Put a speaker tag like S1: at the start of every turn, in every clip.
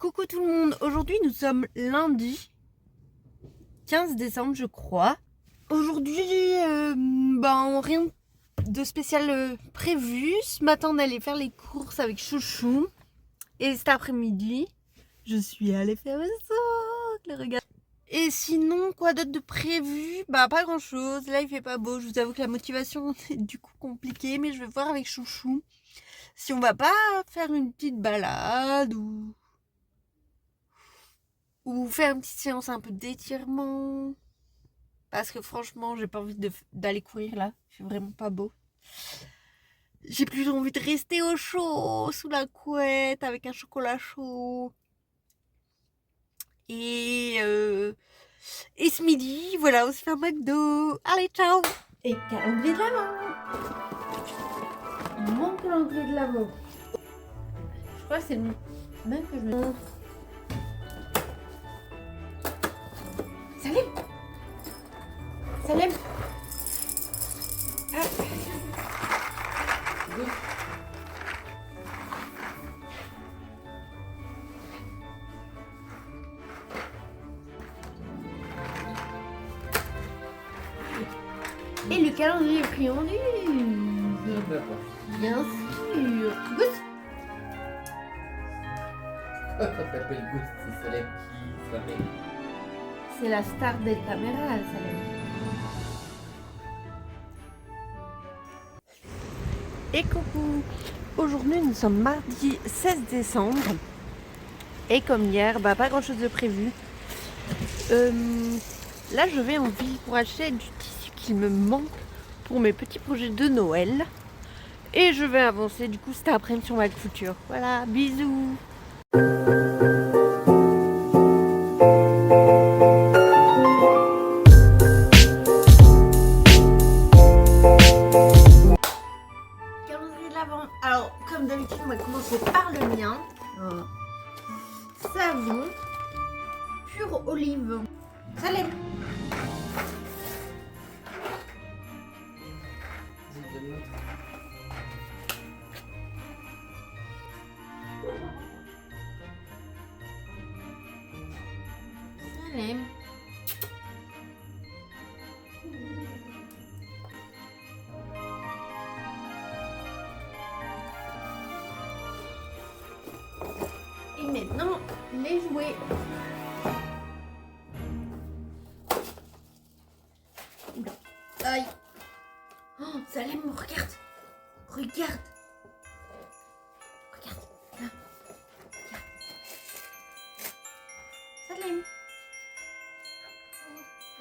S1: Coucou tout le monde, aujourd'hui nous sommes lundi 15 décembre je crois. Aujourd'hui rien de spécial prévu. Ce matin on allait faire les courses avec Chouchou. Et cet après-midi je suis allée faire le socle, regarde. Et sinon quoi d'autre de prévu? Pas grand chose, là il fait pas beau. Je vous avoue que la motivation est du coup compliquée. Mais je vais voir avec Chouchou si on va pas faire une petite balade ou faire une petite séance un peu d'étirement. Parce que franchement, j'ai pas envie d'aller courir là. Il fait vraiment pas beau. J'ai plus envie de rester au chaud, sous la couette, avec un chocolat chaud. Et ce midi, voilà, on se fait un McDo. Allez, ciao! Et calendrier de l'avant. Mon calendrier de l'avant. Je crois que c'est le même que je me... Salim! Salim! Ah. Et le calendrier friandise. Bien sûr. Gousse.
S2: Ça s'appelle Ghost, c'est Salem qui s'appelle.
S1: C'est la star des caméras, Salem. Et coucou. Aujourd'hui nous sommes mardi 16 décembre. Et comme hier, pas grand chose de prévu. Là je vais en ville pour acheter du tissu qui me manque pour mes petits projets de Noël. Et je vais avancer du coup cet après-midi sur ma couture. Voilà, bisous. Calendrier de l'Avent. Alors comme d'habitude on va commencer par le mien. Savon pur olive. Salem. Salem. Et maintenant, les jouets. Oula. Aïe. Oh, Salem, regarde. Regarde. Regarde. Là. Regarde. Salem.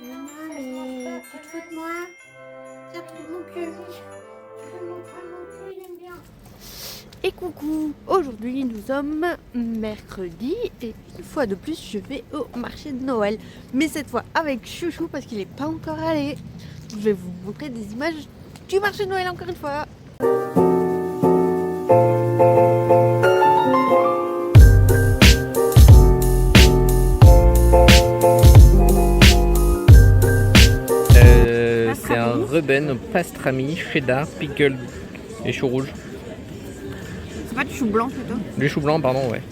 S1: Maman, tu te fous de moi? Tiens, tu mon cul. Il aime bien. Et coucou, aujourd'hui nous sommes mercredi et une fois de plus je vais au marché de Noël. Mais cette fois avec Chouchou parce qu'il n'est pas encore allé. Je vais vous montrer des images du marché de Noël encore une fois.
S2: C'est un Reuben pastrami, cheddar, pickle et chou rouge.
S1: C'est pas du chou blanc plutôt?
S2: Du chou blanc, pardon, ouais.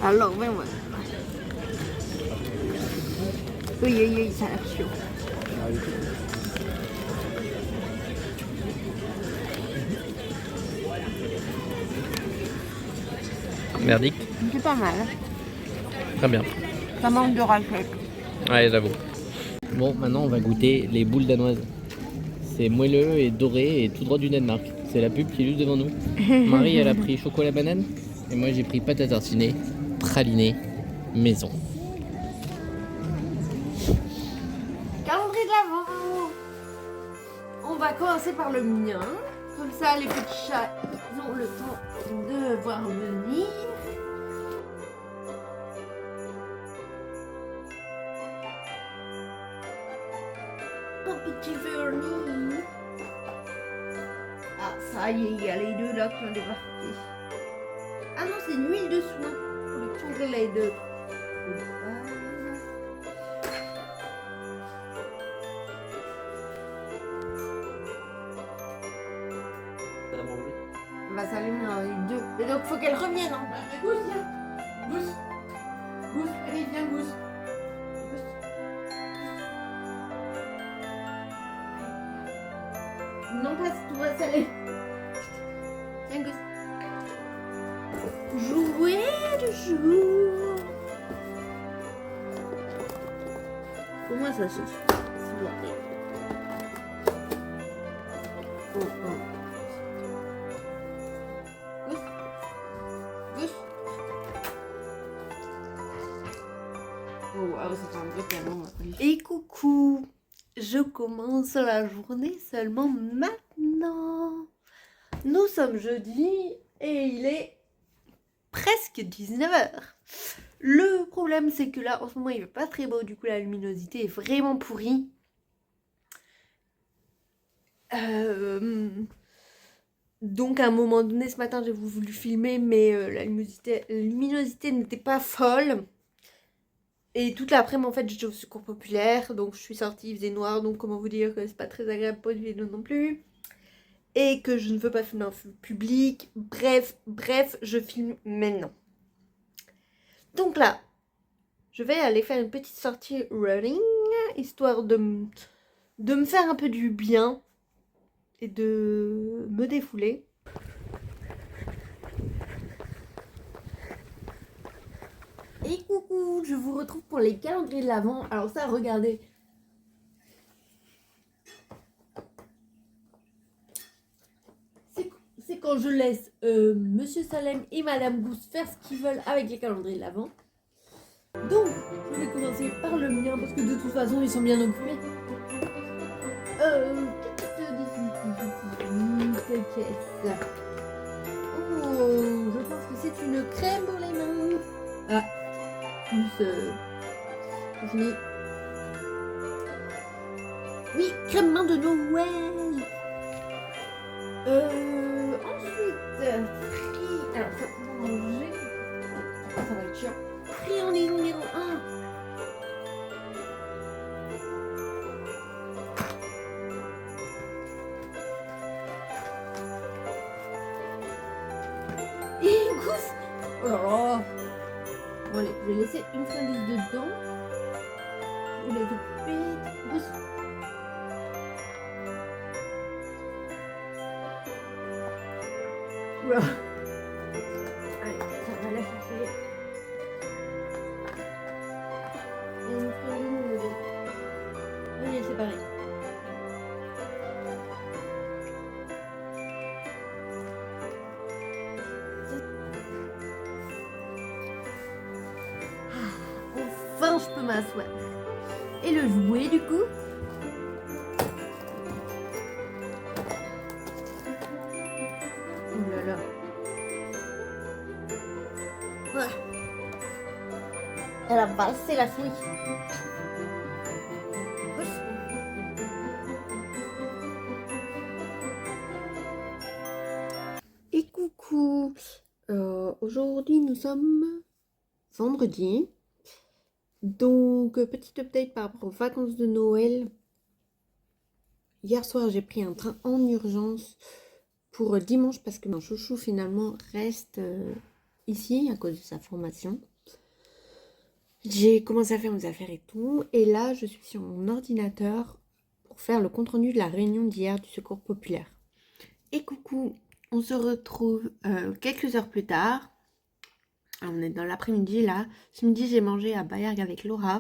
S1: Alors, ouais. Oui, ça a l'air chaud.
S2: Merdique.
S1: C'est pas mal.
S2: Très bien.
S1: Ça manque de raclette.
S2: Ouais, j'avoue. Bon, maintenant on va goûter les boules danoises. C'est moelleux et doré et tout droit du Danemark. C'est la pub qui est juste devant nous. Marie, elle a pris chocolat banane et moi j'ai pris pâte à tartiner, praliné, maison.
S1: Calendrier de l'Avent. On va commencer par le mien. Comme ça, les petits chats ils ont le temps de voir venir. Un petit vernis. Ah, ça y est, il y a les deux là qui ont débarqué. Ah non, c'est une huile de soin pour les tourner les deux. Bah ça lui met les deux. Et donc faut faut qu'elle revienne. Hein. Gousse, viens. Gousse. Gousse, allez, viens, Gousse. Gousse. Non, pas tout va s'aller. Viens, Gousse. Jouer le jour. Au moins ça suffit. S'il vous plaît. Oh, oh. Gousse. Gousse. Oh, wow, c'est un vrai canon. Et coucou. Je commence la journée seulement maintenant. Nous sommes jeudi et il est presque 19h. Le problème c'est que là en ce moment il fait pas très beau, du coup la luminosité est vraiment pourrie. Donc à un moment donné ce matin j'ai voulu filmer mais la luminosité n'était pas folle. Et toute l'après-midi en fait j'étais au secours populaire, donc je suis sortie, il faisait noir, donc comment vous dire que c'est pas très agréable pour une vidéo non plus. Et que je ne veux pas filmer en public, bref, je filme maintenant. Donc là, je vais aller faire une petite sortie running, histoire de me faire un peu du bien et de me défouler. Et coucou, je vous retrouve pour les calendriers de l'Avent. Alors ça, regardez. C'est quand je laisse Monsieur Salem et Madame Gousse faire ce qu'ils veulent avec les calendriers de l'Avent. Donc, je vais commencer par le mien parce que de toute façon, ils sont bien occupés. Qu'est-ce? Oh, je pense que c'est une crème pour les mains. Ah, plus c'est fini. Oui, crème main de Noël. Ensuite, free. Alors, ça pour manger. Ça va être chiant. Friandise numéro 1. Et Gousse. Oh là là. Bon allez, je vais laisser une friandise dedans. Je vais les occuper. Gousse. Oula. Allez, ça va la chercher. Et une friandise dedans. Allez, c'est pareil. Enfin, je peux m'asseoir. Et le jouet, du coup. Oh là là. Ouais. Elle a passé la souris. Et coucou. Aujourd'hui, nous sommes vendredi. Donc, petite update par rapport aux vacances de Noël. Hier soir, j'ai pris un train en urgence pour dimanche parce que mon chouchou finalement reste ici à cause de sa formation. J'ai commencé à faire mes affaires et tout. Et là, je suis sur mon ordinateur pour faire le compte-rendu de la réunion d'hier du Secours populaire. Et coucou, on se retrouve quelques heures plus tard. Alors, on est dans l'après-midi là. Ce midi, j'ai mangé à Bayargues avec Laura.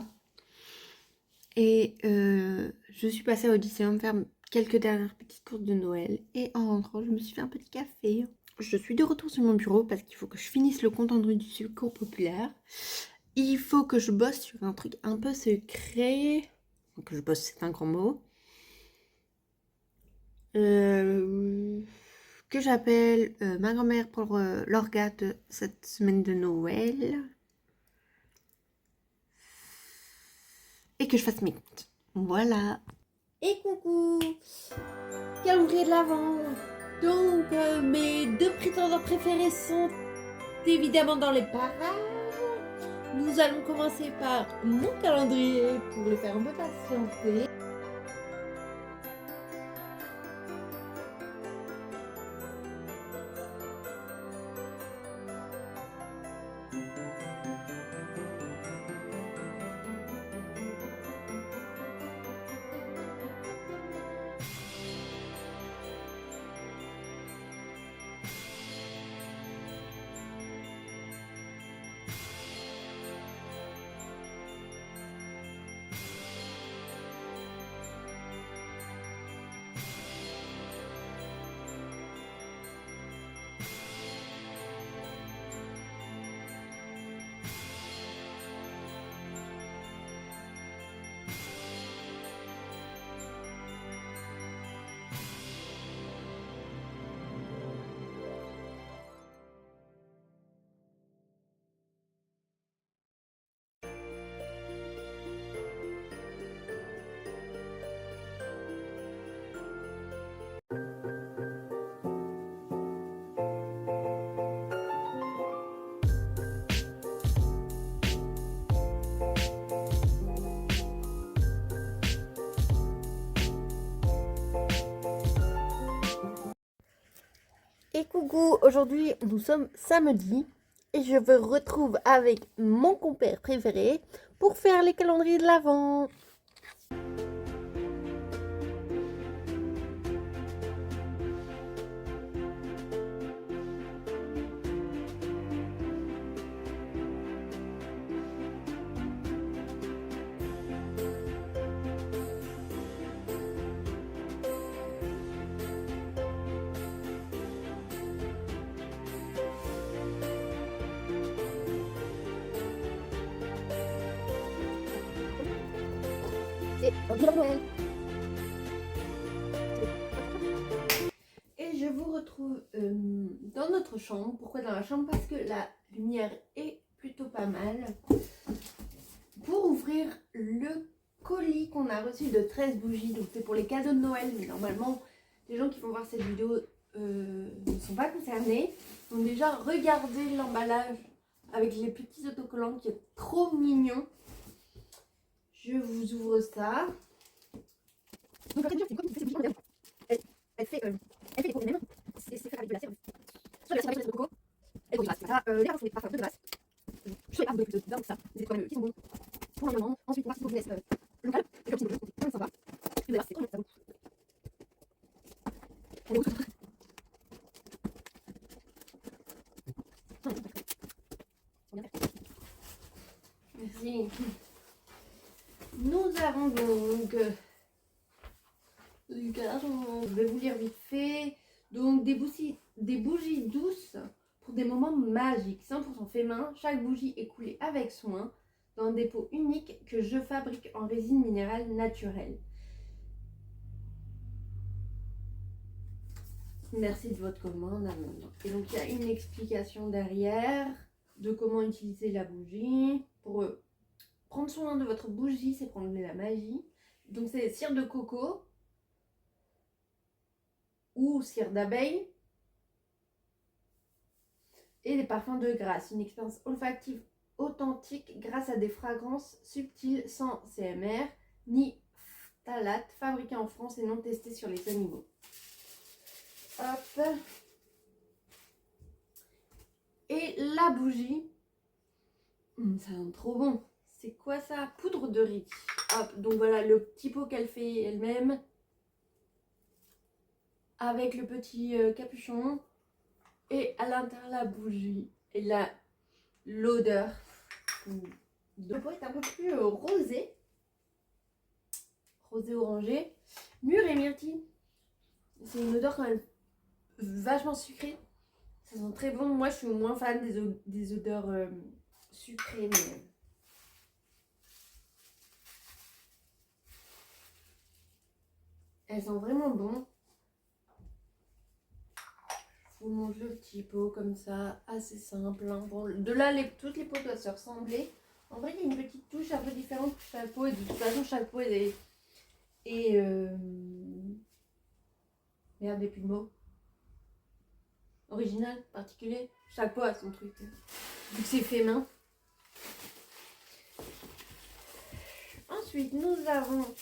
S1: Et je suis passée au Lycéum faire quelques dernières petites courses de Noël. Et en rentrant, je me suis fait un petit café. Je suis de retour sur mon bureau parce qu'il faut que je finisse le compte rendu du Secours populaire. Il faut que je bosse sur un truc un peu secret. Que je bosse, c'est un grand mot. Que j'appelle ma grand-mère pour l'orga de cette semaine de Noël. Et que je fasse mes comptes. Voilà. Et coucou, calendrier de l'Avent. Donc mes deux prétendants préférés sont évidemment dans les parages. Nous allons commencer par mon calendrier pour le faire un peu patienter. Et coucou, aujourd'hui nous sommes samedi et je me retrouve avec mon compère préféré pour faire les calendriers de l'Avent. Et je vous retrouve dans notre chambre. Pourquoi dans la chambre? Parce que la lumière est plutôt pas mal. Pour ouvrir le colis qu'on a reçu de 13 bougies. Donc c'est pour les cadeaux de Noël. Mais normalement, les gens qui vont voir cette vidéo ne sont pas concernés. Donc déjà, regardez l'emballage avec les petits autocollants qui est trop mignon. Je vous ouvre ça. Donc la c'est comme une bougie. Elle fait les cours même. C'est fait avec de la cire. Soit de la cire de coco. Elle est grasse. Ça, les parfums, c'est des parfums de glace. Je sais pas, vous pouvez plus de ça. C'est des étoiles qui sont bons. Pour l'environnement. Ensuite, on va voir si vous laisse local. Et puis, c'est comme ça va. Et là, c'est trop bien, ça vaut. Elle est où? Merci. Nous avons donc je vais vous lire vite fait. Donc des bougies douces pour des moments magiques, 100% fait main. Chaque bougie est coulée avec soin dans un dépôt unique que je fabrique en résine minérale naturelle. Merci de votre commande. Et donc il y a une explication derrière de comment utiliser la bougie. Pour prendre soin de votre bougie, c'est prendre de la magie. Donc c'est cire de coco ou cire d'abeille et des parfums de grâce. Une expérience olfactive authentique grâce à des fragrances subtiles sans CMR ni phtalates, fabriquées en France et non testées sur les animaux. Hop. Et la bougie, ça sent trop bon. C'est quoi ça? Poudre de riz. Hop, donc voilà le petit pot qu'elle fait elle-même. Avec le petit capuchon. Et à l'intérieur la bougie. Et là, l'odeur. Le pot est un peu plus rosé. Rosé orangé. Mûr et myrtille. C'est une odeur quand même vachement sucrée. Ça sent très bon. Moi, je suis moins fan des odeurs sucrées. Mais... elles sont vraiment bonnes. Vous montre le petit pot comme ça, assez simple. Hein. Bon, de là, toutes les pots doivent se ressembler. En vrai, il y a une petite touche un peu différente pour chaque pot. Et de toute façon, chaque pot est... Merde, et plus de mots. Original, particulier. Chaque pot a son truc. Vu que c'est fait main. Ensuite, nous avons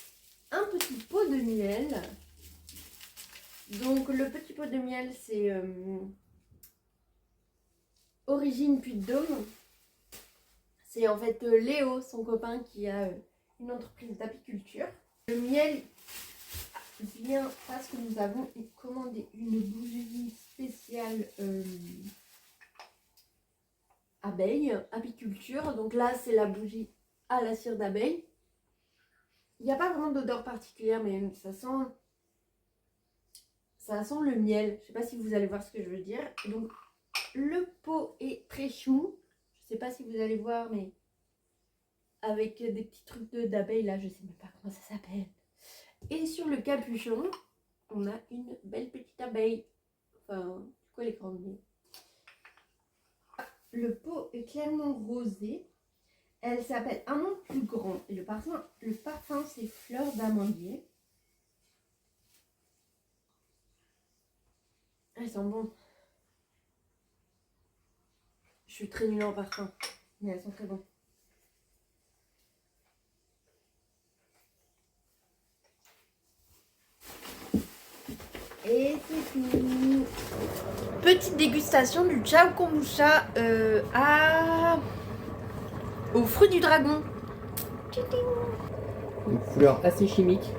S1: un petit pot de miel. Donc le petit pot de miel, c'est Origine Puy-de-Dôme. C'est en fait Léo, son copain, qui a une entreprise d'apiculture. Le miel vient parce que nous avons commandé une bougie spéciale abeille, apiculture. Donc là, c'est la bougie à la cire d'abeille. Il n'y a pas vraiment d'odeur particulière, mais ça sent le miel. Je sais pas si vous allez voir ce que je veux dire. Donc le pot est très chou. Je sais pas si vous allez voir, mais avec des petits trucs d'abeilles là, je sais même pas comment ça s'appelle. Et sur le capuchon, on a une belle petite abeille. Enfin, c'est quoi les grandes lignes? Le pot est clairement rosé. Elle s'appelle Un monde plus grand. Et le parfum c'est fleur d'amandier. Elles sont bonnes. Je suis très nulle en parfum, mais elles sont très bonnes. Et c'est tout. Petite dégustation du Ciao Kombucha aux fruits du dragon.
S2: Une couleur assez chimique.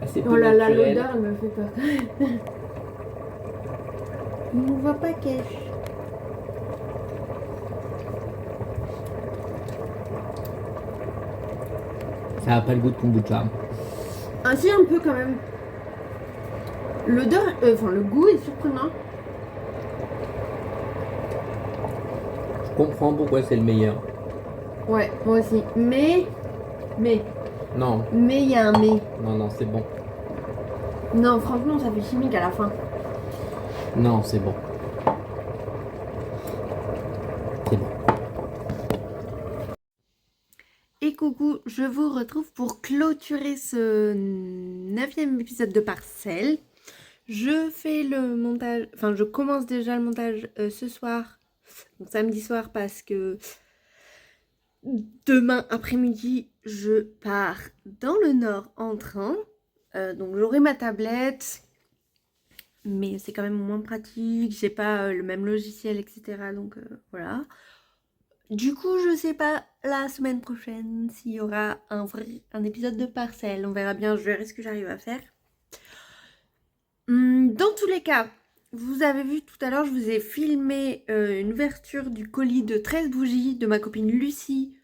S2: Assez peu
S1: Oh là là,
S2: naturelle.
S1: l'odeur elle me fait peur. On ne voit pas cache.
S2: Ça a pas le goût de kombucha.
S1: Ah si, un peu quand même. L'odeur, le goût est surprenant.
S2: Je comprends pourquoi c'est le meilleur.
S1: Ouais, moi aussi. Mais
S2: Non,
S1: il y a un mais.
S2: non, c'est bon.
S1: Non, franchement, ça fait chimique à la fin.
S2: Non, c'est bon. C'est bon.
S1: Et coucou, je vous retrouve pour clôturer ce 9e épisode de Parcelle. Je fais le montage, enfin je commence déjà le montage ce soir, donc samedi soir, parce que demain après-midi je pars dans le nord en train. Donc j'aurai ma tablette, mais c'est quand même moins pratique, j'ai pas le même logiciel, etc. Donc voilà. Du coup, je sais pas la semaine prochaine s'il y aura un épisode de Parcelle. On verra bien, je verrai ce que j'arrive à faire. Dans tous les cas, vous avez vu tout à l'heure, je vous ai filmé une ouverture du colis de 13 bougies de ma copine Lucie.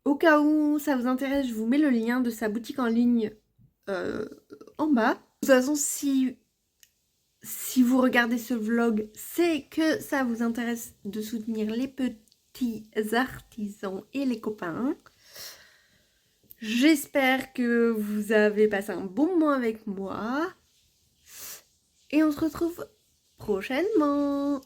S1: Au cas où ça vous intéresse, je vous mets le lien de sa boutique en ligne en bas. De toute façon, si vous regardez ce vlog, c'est que ça vous intéresse de soutenir les petits artisans et les copains. J'espère que vous avez passé un bon moment avec moi. Et on se retrouve prochainement.